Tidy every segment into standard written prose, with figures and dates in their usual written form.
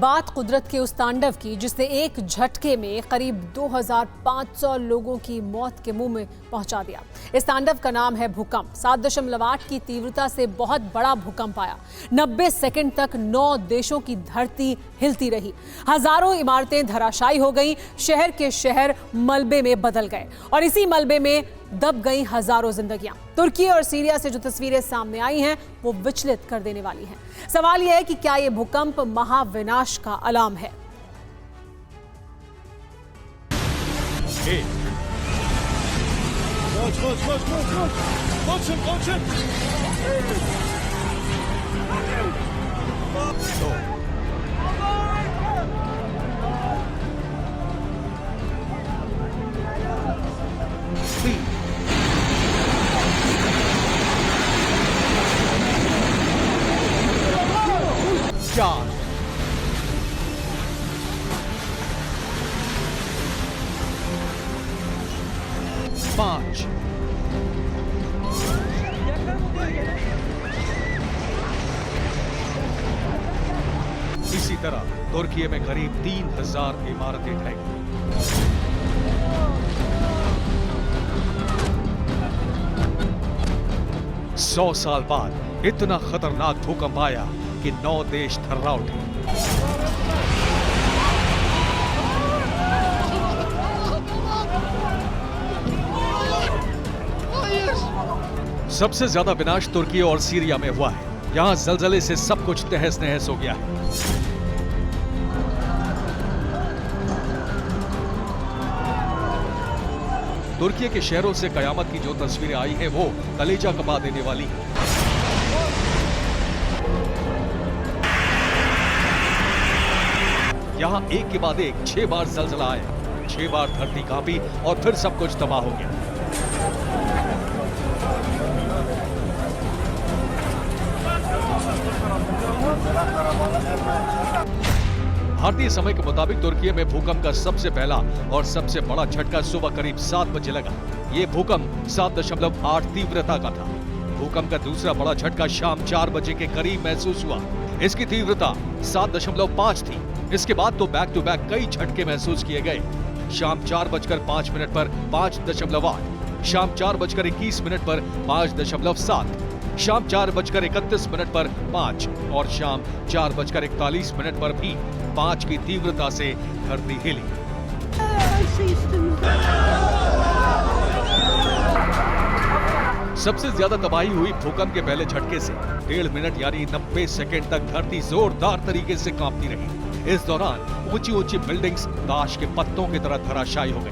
बात कुदरत के उस तांडव की जिसने एक झटके में करीब 2500 लोगों की मौत के मुंह में पहुंचा दिया। इस तांडव का नाम है भूकंप। 7.8 की तीव्रता से बहुत बड़ा भूकंप आया। 90 सेकंड तक 9 देशों की धरती हिलती रही। हजारों इमारतें धराशायी हो गईं। शहर के शहर मलबे में बदल गए और इसी मलबे में दब गई हजारों जिंदगियां। तुर्की और सीरिया से जो तस्वीरें सामने आई हैं वो विचलित कर देने वाली हैं। सवाल यह है कि क्या ये भूकंप महाविनाश का अलार्म है? चार, 5, इसी तरह तुर्की में करीब 3000 इमारतें ढह गईं। सौ साल बाद इतना खतरनाक भूकंप आया कि 9 देश थर्रा उठे। सबसे ज्यादा विनाश तुर्की और सीरिया में हुआ है। यहां जलजले से सब कुछ तहस नहस हो गया है। तुर्की के शहरों से कयामत की जो तस्वीरें आई हैं वो कलेजा कपा देने वाली है। यहां एक के बाद एक 6 बार जलजला आया, 6 बार धरती कांपी और फिर सब कुछ तबाह हो गया। भारतीय समय के मुताबिक तुर्की में भूकंप का सबसे पहला और सबसे बड़ा झटका सुबह करीब 7 बजे लगा। ये भूकंप 7.8 तीव्रता का था। भूकंप का दूसरा बड़ा झटका शाम 4 बजे के करीब महसूस हुआ। इसकी तीव्रता 7.5 थी। इसके बाद तो बैक टू बैक कई झटके महसूस किए गए। शाम 4:05 पर 5.8, शाम 4:21 पर 5.7, शाम 4:31 पर 5 और शाम 4:41 पर भी 5 की तीव्रता से धरती हिली। सबसे ज्यादा तबाही हुई भूकंप के पहले झटके से। 1.5 मिनट यानी 90 सेकंड तक धरती जोरदार तरीके से कांपती रही। इस दौरान ऊंची ऊंची बिल्डिंग्स ताश के पत्तों की तरह धराशायी हो गई।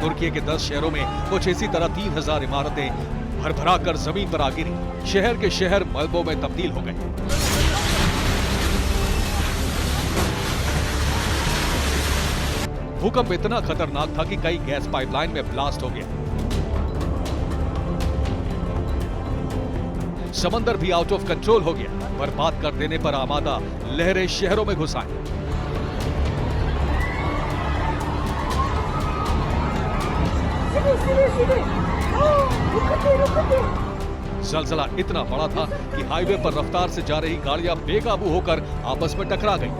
तुर्की के 10 शहरों में कुछ इसी तरह 3000 इमारतें भरभरा कर जमीन पर आ गिरी। शहर के शहर मलबों में तब्दील हो गए। भूकंप इतना खतरनाक था कि कई गैस पाइपलाइन में ब्लास्ट हो गया। समंदर भी आउट ऑफ कंट्रोल हो गया। बर्बाद कर देने पर आमादा लहरें शहरों में घुस आईं। जलजला इतना बड़ा था कि हाईवे पर रफ्तार से जा रही गाड़ियां बेकाबू होकर आपस में टकरा गईं।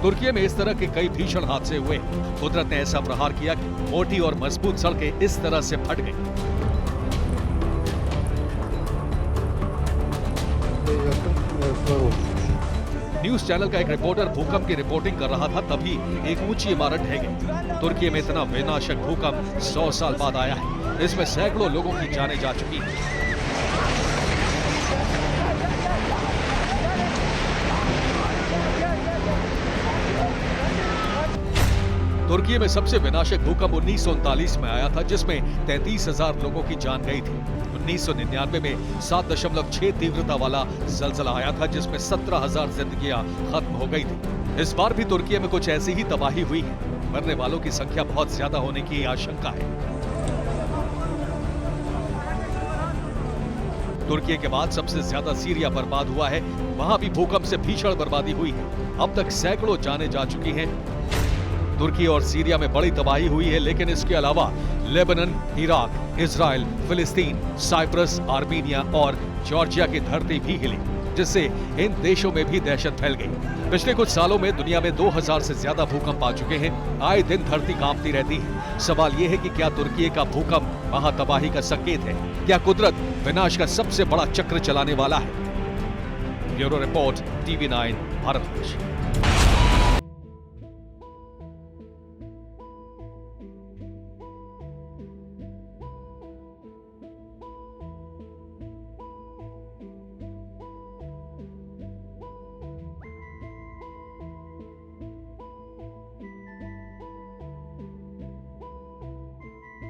तुर्की में इस तरह के कई भीषण हादसे हुए। कुदरत ने ऐसा प्रहार किया कि मोटी और मजबूत सड़कें इस तरह से फट गईं। न्यूज चैनल का एक रिपोर्टर भूकंप की रिपोर्टिंग कर रहा था, तभी एक ऊंची इमारत ढह गई। तुर्की में इतना विनाशक भूकंप 100 साल बाद आया है। इसमें सैकड़ों लोगों की जानें जा चुकी हैं। तुर्की में सबसे विनाशक भूकंप 1939 में आया था, जिसमें 33,000 लोगों की जान गई थी। 1999 में 7.6 तीव्रता वाला जलजला आया था, जिसमें 17,000 जिंदगियां खत्म हो गई थी। इस बार भी तुर्की में कुछ ऐसी ही तबाही हुई है। मरने वालों की संख्या बहुत ज्यादा होने की आशंका है। तुर्की के बाद सबसे ज्यादा सीरिया बर्बाद हुआ है। वहां भी भूकंप से भीषण बर्बादी हुई है। अब तक सैकड़ों जानें जा चुकी हैं। तुर्की और सीरिया में बड़ी तबाही हुई है, लेकिन इसके अलावा लेबनान, इराक, इजराइल, फिलिस्तीन, साइप्रस, आर्मीनिया और जॉर्जिया की धरती भी हिली, जिससे इन देशों में भी दहशत फैल गई। पिछले कुछ सालों में दुनिया में 2000 से ज्यादा भूकंप आ चुके हैं। आए दिन धरती कांपती रहती है। सवाल यह है कि क्या तुर्की का भूकंप महातबाही का संकेत है? क्या कुदरत विनाश का सबसे बड़ा चक्र चलाने वाला है? Bureau report, TV9 Bharatvarsh.